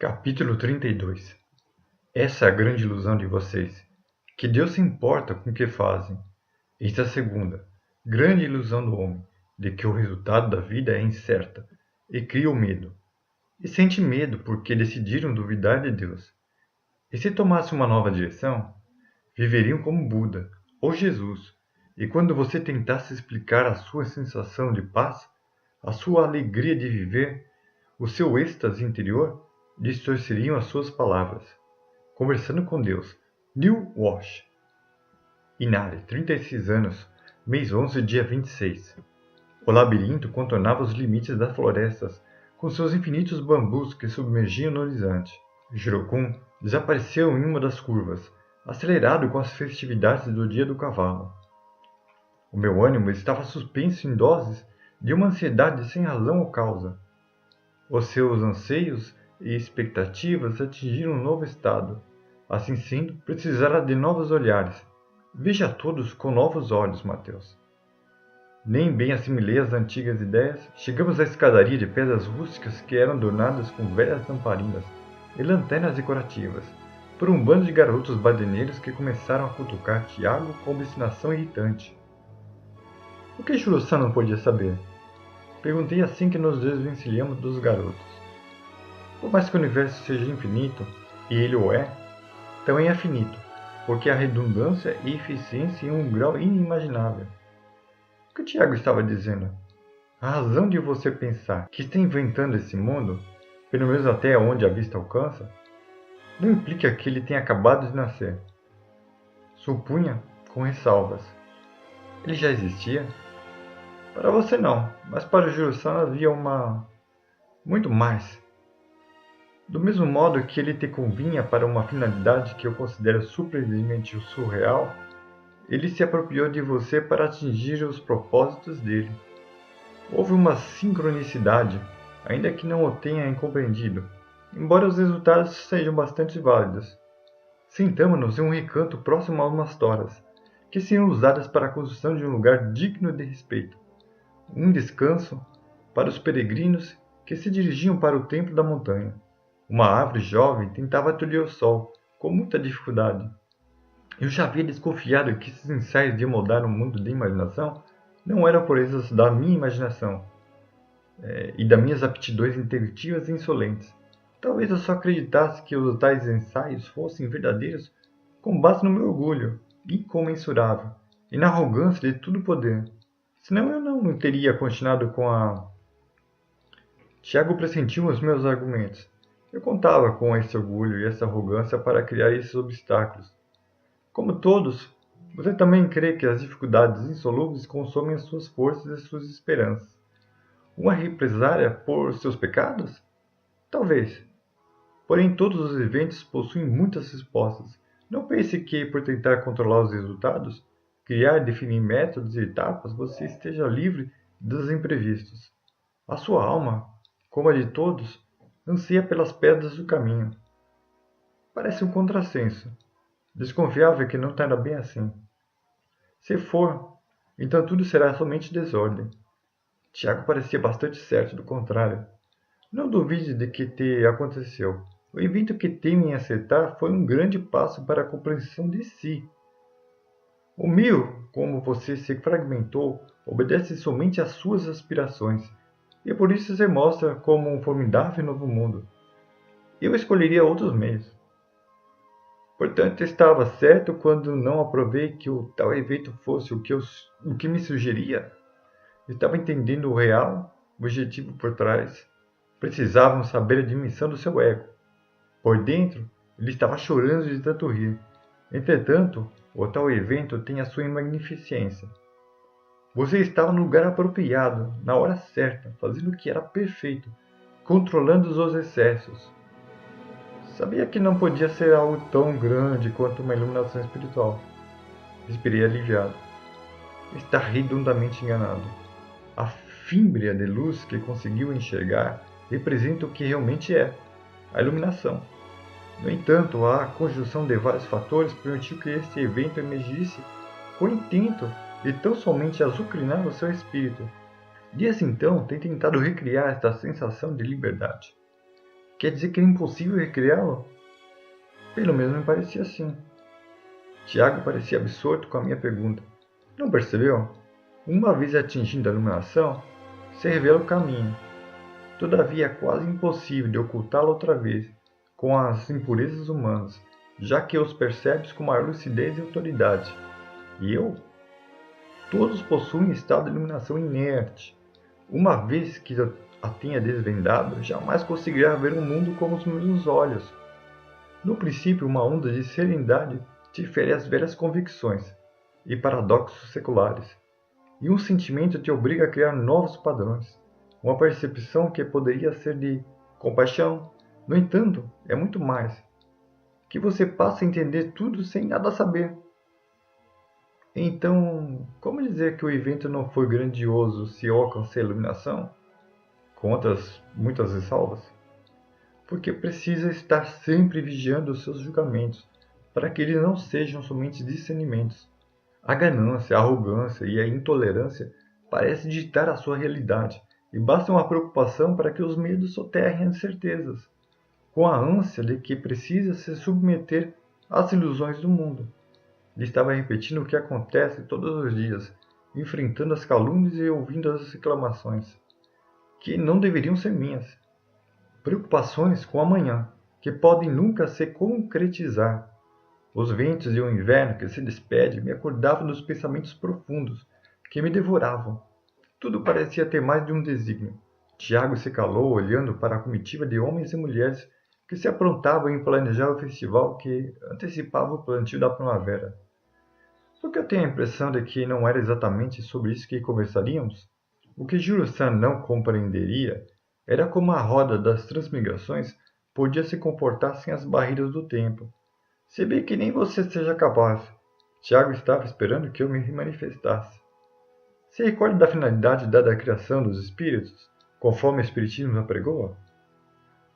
Capítulo 32. Essa é a grande ilusão de vocês, que Deus se importa com o que fazem. Esta é a segunda, grande ilusão do homem, de que o resultado da vida é incerta, e cria o medo. E sente medo porque decidiram duvidar de Deus. E se tomassem uma nova direção, viveriam como Buda ou Jesus. E quando você tentasse explicar a sua sensação de paz, a sua alegria de viver, o seu êxtase interior, distorceriam as suas palavras. Conversando com Deus. Neil Walsh. Inari, 36 anos, mês 11, dia 26. O labirinto contornava os limites das florestas, com seus infinitos bambus que submergiam no horizonte. Jurokun desapareceu em uma das curvas, acelerado com as festividades do dia do cavalo. O meu ânimo estava suspenso em doses de uma ansiedade sem razão ou causa. Os seus anseios e expectativas atingiram um novo estado. Assim sendo, precisará de novos olhares. Veja todos com novos olhos, Mateus. Nem bem assimilei as antigas ideias. Chegamos à escadaria de pedras rústicas que eram adornadas com velhas lamparinas e lanternas decorativas, por um bando de garotos baderneiros que começaram a cutucar Tiago com obstinação irritante. O que Juro-san não podia saber? Perguntei assim que nos desvencilhamos dos garotos. Por mais que o universo seja infinito, e ele o é, também é finito, porque há redundância e eficiência em um grau inimaginável. O que o Tiago estava dizendo? A razão de você pensar que está inventando esse mundo, pelo menos até onde a vista alcança, não implica que ele tenha acabado de nascer. Supunha com ressalvas. Ele já existia? Para você não, mas para o Juro-san havia muito mais. Do mesmo modo que ele te convinha para uma finalidade que eu considero surpreendentemente surreal, ele se apropriou de você para atingir os propósitos dele. Houve uma sincronicidade, ainda que não o tenha compreendido, embora os resultados sejam bastante válidos. Sentamo-nos em um recanto próximo a umas toras, que seriam usadas para a construção de um lugar digno de respeito. Um descanso para os peregrinos que se dirigiam para o templo da montanha. Uma árvore jovem tentava tolher o sol, com muita dificuldade. Eu já havia desconfiado que esses ensaios de moldar o mundo de imaginação não eram proezas da minha imaginação e das minhas aptidões intuitivas e insolentes. Talvez eu só acreditasse que os tais ensaios fossem verdadeiros com base no meu orgulho incomensurável e na arrogância de tudo poder. Senão eu não teria continuado com a... Tiago pressentiu os meus argumentos. Eu contava com esse orgulho e essa arrogância para criar esses obstáculos. Como todos, você também crê que as dificuldades insolúveis consomem as suas forças e suas esperanças. Uma represália por seus pecados? Talvez. Porém, todos os eventos possuem muitas respostas. Não pense que, por tentar controlar os resultados, criar e definir métodos e etapas, você esteja livre dos imprevistos. A sua alma, como a de todos, anseia pelas pedras do caminho. Parece um contrassenso. Desconfiava que não era bem assim. Se for, então tudo será somente desordem. Tiago parecia bastante certo do contrário. Não duvide de que te aconteceu. O evento que temem acertar foi um grande passo para a compreensão de si. O meu, como você se fragmentou, obedece somente às suas aspirações, e por isso se mostra como um formidável novo mundo. Eu escolheria outros meios. Portanto, estava certo quando não aprovei que o tal evento fosse o que me sugeria. Estava entendendo o real objetivo por trás. Precisavam saber a dimensão do seu ego. Por dentro, ele estava chorando de tanto rir. Entretanto, o tal evento tem a sua magnificência. Você estava no lugar apropriado, na hora certa, fazendo o que era perfeito, controlando os excessos. Sabia que não podia ser algo tão grande quanto uma iluminação espiritual. Respirei aliviado. Está redondamente enganado. A fímbria de luz que conseguiu enxergar representa o que realmente é, a iluminação. No entanto, a conjunção de vários fatores permitiu que este evento emergisse com o intento de tão somente azucrinar o seu espírito. Desde então, tem tentado recriar esta sensação de liberdade. Quer dizer que é impossível recriá-lo? Pelo menos me parecia assim. Tiago parecia absorto com a minha pergunta. Não percebeu? Uma vez atingindo a iluminação, se revela o caminho. Todavia é quase impossível de ocultá-lo outra vez, com as impurezas humanas, já que os percebes com maior lucidez e autoridade. E eu? Todos possuem estado de iluminação inerte. Uma vez que a tenha desvendado, jamais conseguirá ver o mundo como os meus olhos. No princípio, uma onda de serenidade te fere as velhas convicções e paradoxos seculares, e um sentimento te obriga a criar novos padrões. Uma percepção que poderia ser de compaixão, no entanto, é muito mais, que você passa a entender tudo sem nada saber. Então, como dizer que o evento não foi grandioso se eu alcancei a iluminação? Com outras muitas ressalvas. Porque precisa estar sempre vigiando os seus julgamentos, para que eles não sejam somente discernimentos. A ganância, a arrogância e a intolerância parecem ditar a sua realidade, e basta uma preocupação para que os medos soterrem as certezas, com a ânsia de que precisa se submeter às ilusões do mundo. Ele estava repetindo o que acontece todos os dias, enfrentando as calúnias e ouvindo as reclamações, que não deveriam ser minhas. Preocupações com o amanhã, que podem nunca se concretizar. Os ventos de um inverno que se despede me acordavam dos pensamentos profundos que me devoravam. Tudo parecia ter mais de um desígnio. Tiago se calou, olhando para a comitiva de homens e mulheres que se aprontavam em planejar o festival que antecipava o plantio da primavera. Porque eu tenho a impressão de que não era exatamente sobre isso que conversaríamos? O que Juro-san não compreenderia era como a roda das transmigrações podia se comportar sem as barreiras do tempo. Se bem que nem você seja capaz. Tiago estava esperando que eu me manifestasse. Se recorda da finalidade dada à criação dos espíritos, conforme o Espiritismo apregoa?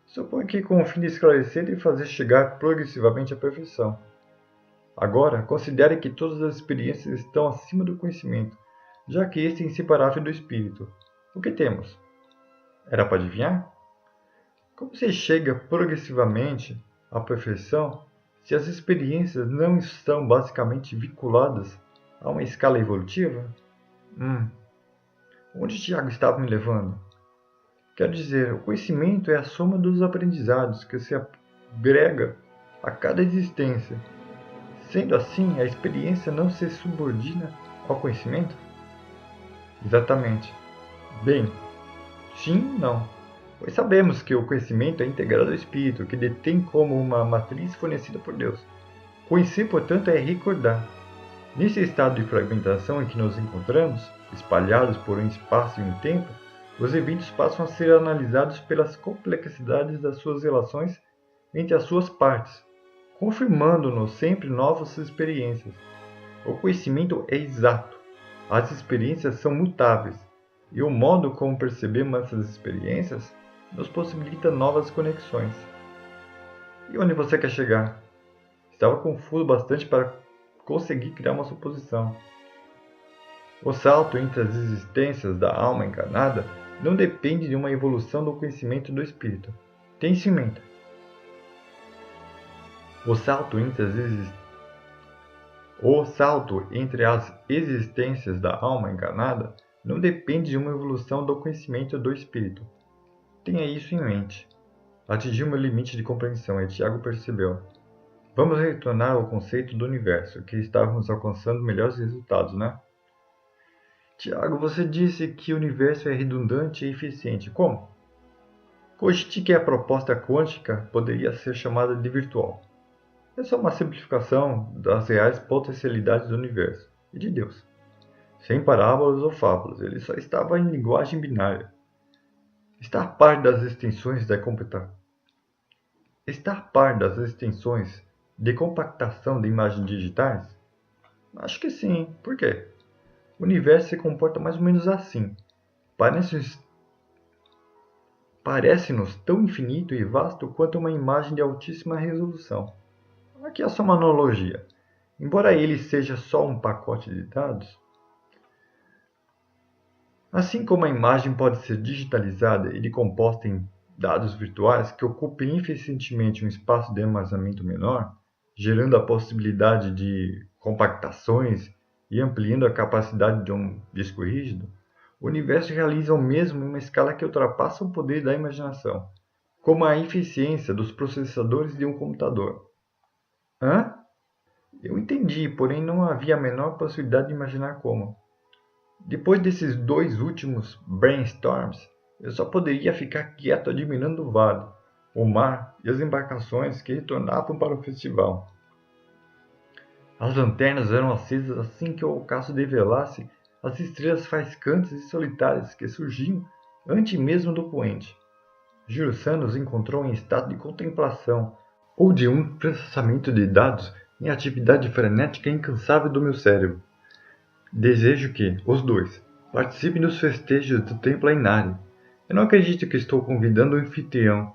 Suponho que com o fim de esclarecer e fazer chegar progressivamente à perfeição. Agora, considere que todas as experiências estão acima do conhecimento, já que este é inseparável do espírito. O que temos? Era para adivinhar? Como se chega progressivamente à perfeição se as experiências não estão basicamente vinculadas a uma escala evolutiva? Onde Tiago estava me levando? Quero dizer, o conhecimento é a soma dos aprendizados que se agrega a cada existência. Sendo assim, a experiência não se subordina ao conhecimento? Exatamente. Bem, sim, não. Pois sabemos que o conhecimento é integrado ao espírito, que detém como uma matriz fornecida por Deus. Conhecer, portanto, é recordar. Nesse estado de fragmentação em que nos encontramos, espalhados por um espaço e um tempo, os eventos passam a ser analisados pelas complexidades das suas relações entre as suas partes, confirmando-nos sempre novas experiências. O conhecimento é exato, as experiências são mutáveis, e o modo como percebemos essas experiências nos possibilita novas conexões. E onde você quer chegar? Estava confuso bastante para conseguir criar uma suposição. O salto entre as existências da alma encarnada não depende de uma evolução do conhecimento do espírito. Tem isso em mente. O salto entre as existências da alma encarnada não depende de uma evolução do conhecimento do espírito. Tenha isso em mente. Atingiu meu limite de compreensão e Tiago percebeu. Vamos retornar ao conceito do universo, que estávamos alcançando melhores resultados, né? Tiago, você disse que o universo é redundante e eficiente. Como? Cogite que a proposta quântica poderia ser chamada de virtual. É só uma simplificação das reais potencialidades do universo e de Deus. Sem parábolas ou fábulas, ele só estava em linguagem binária. Está a par das extensões de compactação de imagens digitais? Acho que sim. Por quê? O universo se comporta mais ou menos assim. Parece-nos tão infinito e vasto quanto uma imagem de altíssima resolução. Aqui é só uma analogia. Embora ele seja só um pacote de dados, assim como a imagem pode ser digitalizada e decomposta em dados virtuais que ocupem eficientemente um espaço de armazenamento menor, gerando a possibilidade de compactações e ampliando a capacidade de um disco rígido, o universo realiza o mesmo em uma escala que ultrapassa o poder da imaginação, como a eficiência dos processadores de um computador. Hã? Eu entendi, porém não havia a menor possibilidade de imaginar como. Depois desses dois últimos brainstorms, eu só poderia ficar quieto admirando o vale, o mar e as embarcações que retornavam para o festival. As lanternas eram acesas assim que o ocaso develasse as estrelas faiscantes e solitárias que surgiam antes mesmo do poente. Juro-san nos encontrou em estado de contemplação ou de um processamento de dados em atividade frenética e incansável do meu cérebro. Desejo que, os dois, participem dos festejos do Templo Ainari. Eu não acredito que estou convidando o anfitrião.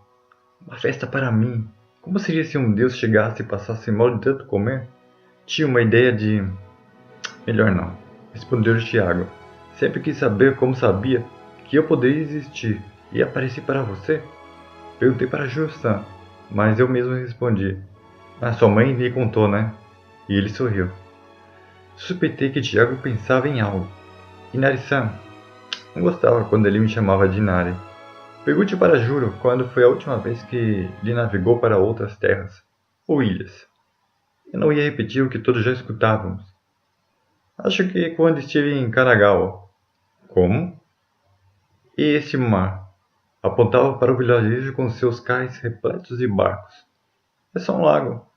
Uma festa para mim. Como seria se um deus chegasse e passasse mal de tanto comer? Tinha uma ideia de... Melhor não, respondeu o Tiago. Sempre quis saber como sabia que eu poderia existir e apareci para você? Perguntei para Juro-san, mas eu mesmo respondi. Ah, sua mãe lhe contou, né? E ele sorriu. Suspeitei que Tiago pensava em algo. Inari-san, não gostava quando ele me chamava de Inari. Pergunte para Juro quando foi a última vez que ele navegou para outras terras ou ilhas. Eu não ia repetir o que todos já escutávamos. Acho que quando estive em Kanagawa. Como? E esse mar? Apontava para o vilarejo com seus cais repletos de barcos. É só um lago.